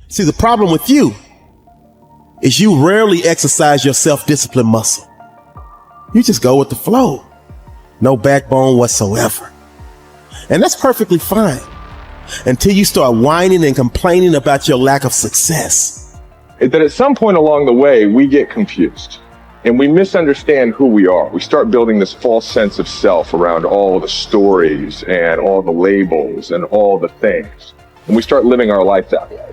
See, the problem with you is you rarely exercise your self-discipline muscle. You just go with the flow. No backbone whatsoever. And that's perfectly fine until you start whining and complaining about your lack of success. That at some point along the way, we get confused and we misunderstand who we are. We start building this false sense of self around all the stories and all the labels and all the things. And we start living our life that way.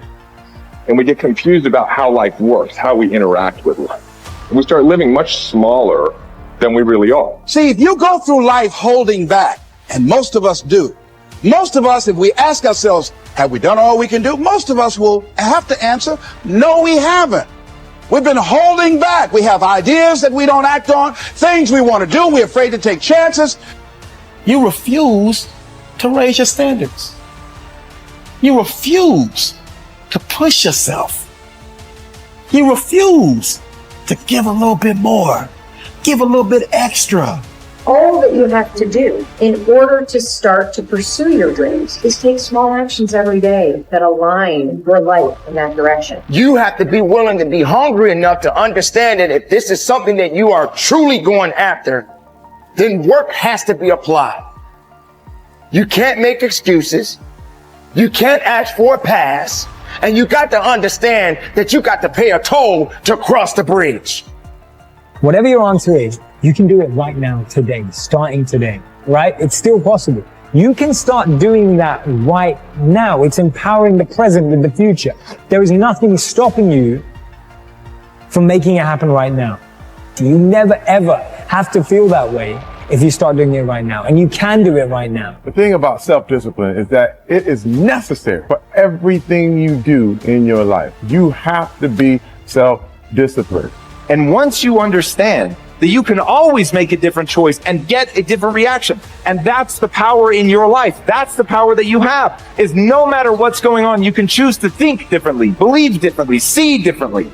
And we get confused about how life works, how we interact with life. And we start living much smaller than we really are. See, if you go through life holding back, and most of us do, most of us, if we ask ourselves, have we done all we can do? Most of us will have to answer, no, we haven't. We've been holding back. We have ideas that we don't act on, things we want to do. We're afraid to take chances. You refuse to raise your standards. You refuse to push yourself. You refuse to give a little bit more, give a little bit extra. All that you have to do in order to start to pursue your dreams is take small actions every day that align your life in that direction. You have to be willing to be hungry enough to understand that if this is something that you are truly going after, then work has to be applied. You can't make excuses. You can't ask for a pass. And you got to understand that you got to pay a toll to cross the bridge. Whatever your answer is, you can do it right now, today, starting today, right? It's still possible. You can start doing that right now. It's empowering the present with the future. There is nothing stopping you from making it happen right now. You never ever have to feel that way if you start doing it right now, and you can do it right now. The thing about self-discipline is that it is necessary for everything you do in your life. You have to be self-disciplined. And once you understand that you can always make a different choice and get a different reaction, and that's the power in your life. That's the power that you have, is no matter what's going on, you can choose to think differently, believe differently, see differently.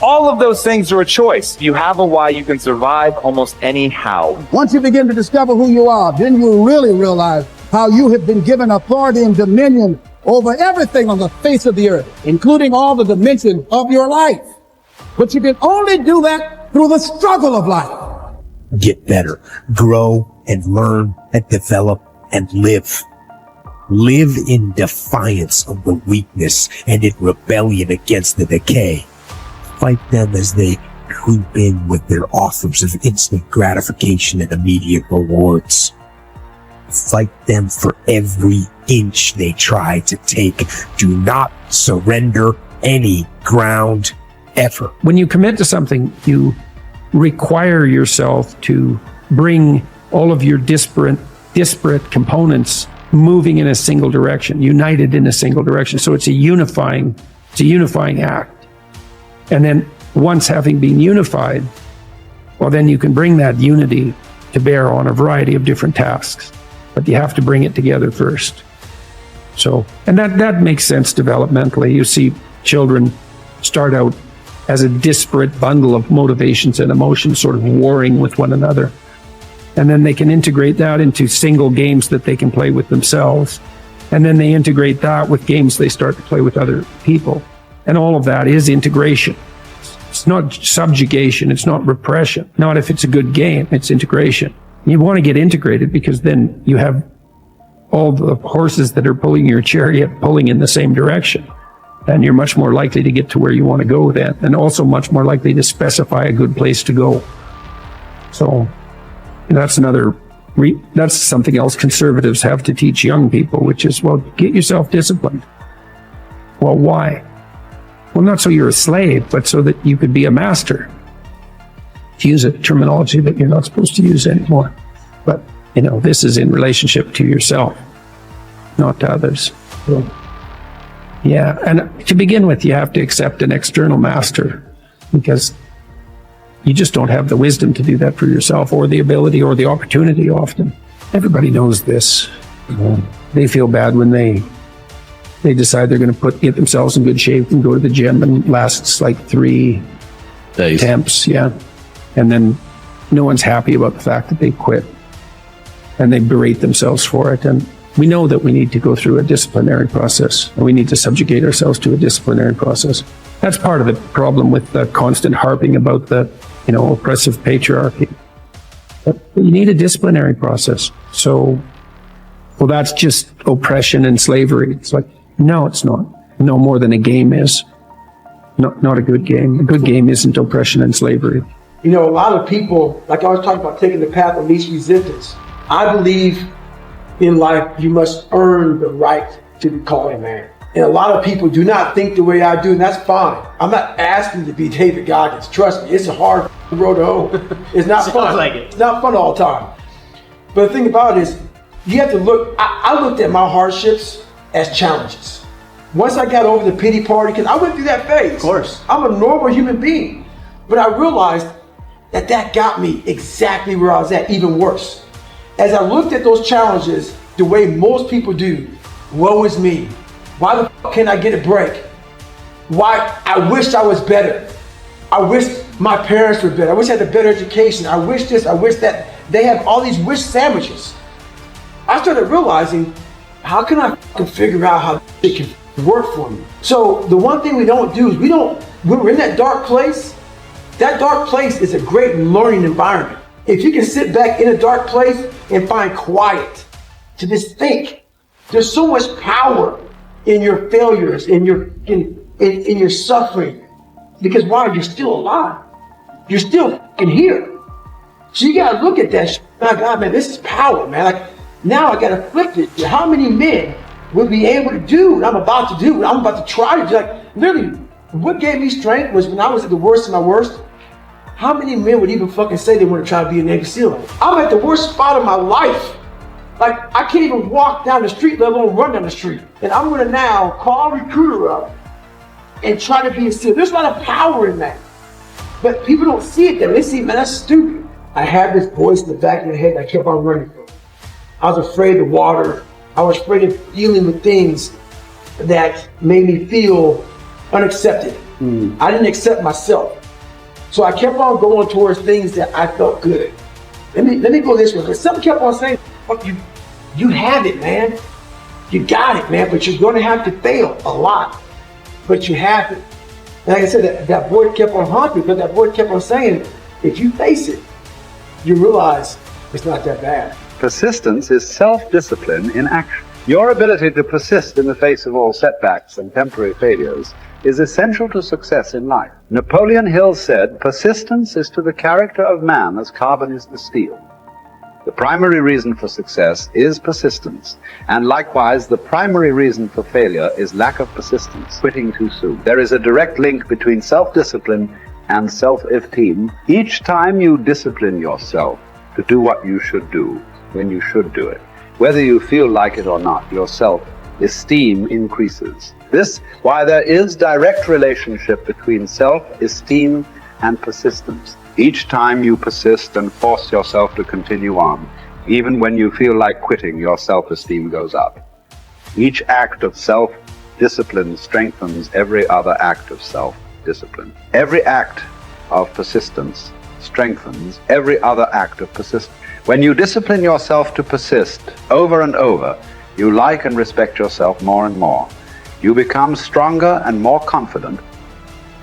All of those things are a choice. If you have a why, you can survive almost any how. Once you begin to discover who you are, then you really realize how you have been given authority and dominion over everything on the face of the earth, including all the dimensions of your life. But you can only do that through the struggle of life. Get better, grow and learn and develop and live. Live in defiance of the weakness and in rebellion against the decay. Fight them as they creep in with their offers of instant gratification and immediate rewards. Fight them for every inch they try to take. Do not surrender any ground ever. When you commit to something, you require yourself to bring all of your disparate components moving in a single direction, united in a single direction. So it's a unifying act. And then once having been unified, well, then you can bring that unity to bear on a variety of different tasks, but you have to bring it together first. So, and that makes sense developmentally. You see children start out as a disparate bundle of motivations and emotions sort of warring with one another. And then they can integrate that into single games that they can play with themselves. And then they integrate that with games they start to play with other people. And all of that is integration. It's not subjugation. It's not repression. Not if it's a good game, it's integration. You want to get integrated because then you have all the horses that are pulling your chariot pulling in the same direction. And you're much more likely to get to where you want to go then, and also much more likely to specify a good place to go. So that's that's something else conservatives have to teach young people, which is, well, get yourself disciplined. Well, why? Well, not so you're a slave, but so that you could be a master. To use a terminology that you're not supposed to use anymore. But, this is in relationship to yourself, not to others. So, yeah, and to begin with, you have to accept an external master because you just don't have the wisdom to do that for yourself, or the ability or the opportunity often. Everybody knows this. They feel bad when they decide they're going to get themselves in good shape and go to the gym, and lasts like 3 days. Attempts, yeah. And then no one's happy about the fact that they quit, and they berate themselves for it. And We know that we need to go through a disciplinary process, and we need to subjugate ourselves to a disciplinary process. That's part of the problem with the constant harping about the, oppressive patriarchy. But you need a disciplinary process. So, well, that's just oppression and slavery. It's like, no, it's not. No more than a game is. Not a good game. A good game isn't oppression and slavery. A lot of people, like I was talking about, taking the path of least resistance. I believe in life, you must earn the right to be called a man. And a lot of people do not think the way I do, and that's fine. I'm not asking to be David Goggins. Trust me, it's a hard road to hoe. It's not fun. Like it. It's not fun all the time. But the thing about it is, you have to look, I looked at my hardships as challenges. Once I got over the pity party, because I went through that phase. Of course. I'm a normal human being. But I realized that got me exactly where I was at, even worse. As I looked at those challenges the way most people do, woe is me. Why the fuck can't I get a break? Why? I wished I was better. I wish my parents were better. I wish I had a better education. I wish this, I wish that. They have all these wish sandwiches. I started realizing, how can I figure out how it can work for me? So the one thing we don't do is when we're in that dark place is a great learning environment. If you can sit back in a dark place and find quiet to just think, there's so much power in your failures, in your suffering. Because why? You're still alive. You're still fucking here. So you gotta look at that shit. My God, man, this is power, man. Like, now I gotta flip it. How many men will be able to do what I'm about to do, what I'm about to try to do? Like, literally, what gave me strength was when I was at the worst of my worst. How many men would even fucking say they want to try to be a Navy SEAL? I'm at the worst spot of my life. Like, I can't even walk down the street, let alone run down the street. And I'm gonna now call a recruiter up and try to be a SEAL. There's a lot of power in that. But people don't see it there. They see, man, that's stupid. I had this voice in the back of my head that I kept on running from. I was afraid of water. I was afraid of dealing with things that made me feel unaccepted. I didn't accept myself. So I kept on going towards things that I felt good. Let me go this way. Because something kept on saying, fuck you. You have it, man. You got it, man. But you're going to have to fail a lot. But you have it. And like I said, that voice kept on haunting me, because that voice kept on saying, if you face it, you realize it's not that bad. Persistence is self-discipline in action. Your ability to persist in the face of all setbacks and temporary failures is essential to success in life. Napoleon Hill said, persistence is to the character of man as carbon is to steel. The primary reason for success is persistence, and likewise the primary reason for failure is lack of persistence, quitting too soon. There is a direct link between self-discipline and self-esteem. Each time you discipline yourself to do what you should do, when you should do it, whether you feel like it or not, your self-esteem increases. This, why there is direct relationship between self-esteem and persistence. Each time you persist and force yourself to continue on, even when you feel like quitting, your self-esteem goes up. Each act of self-discipline strengthens every other act of self-discipline. Every act of persistence strengthens every other act of persistence. When you discipline yourself to persist over and over, you like and respect yourself more and more. You become stronger and more confident.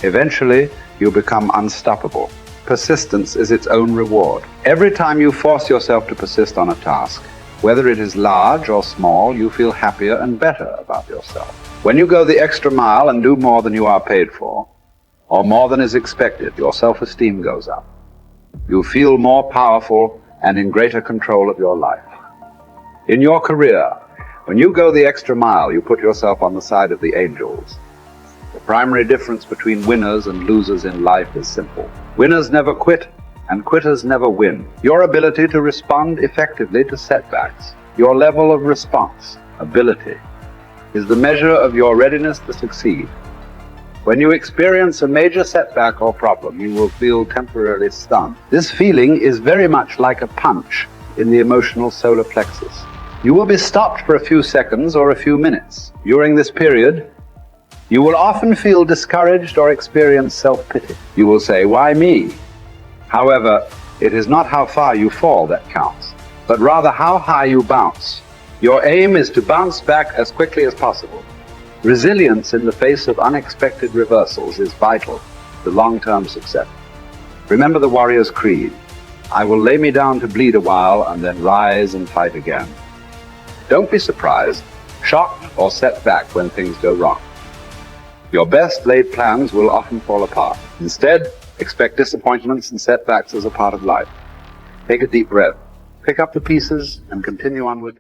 Eventually, you become unstoppable. Persistence is its own reward. Every time you force yourself to persist on a task, whether it is large or small, you feel happier and better about yourself. When you go the extra mile and do more than you are paid for, or more than is expected, your self-esteem goes up. You feel more powerful and in greater control of your life. In your career, when you go the extra mile, you put yourself on the side of the angels. The primary difference between winners and losers in life is simple. Winners never quit, and quitters never win. Your ability to respond effectively to setbacks, your level of response, ability, is the measure of your readiness to succeed. When you experience a major setback or problem, you will feel temporarily stunned. This feeling is very much like a punch in the emotional solar plexus. You will be stopped for a few seconds or a few minutes. During this period, you will often feel discouraged or experience self-pity. You will say, why me? However, it is not how far you fall that counts, but rather how high you bounce. Your aim is to bounce back as quickly as possible. Resilience in the face of unexpected reversals is vital to long-term success. Remember the warrior's creed. I will lay me down to bleed a while and then rise and fight again. Don't be surprised, shocked, or set back when things go wrong. Your best laid plans will often fall apart. Instead, expect disappointments and setbacks as a part of life. Take a deep breath, pick up the pieces, and continue onward.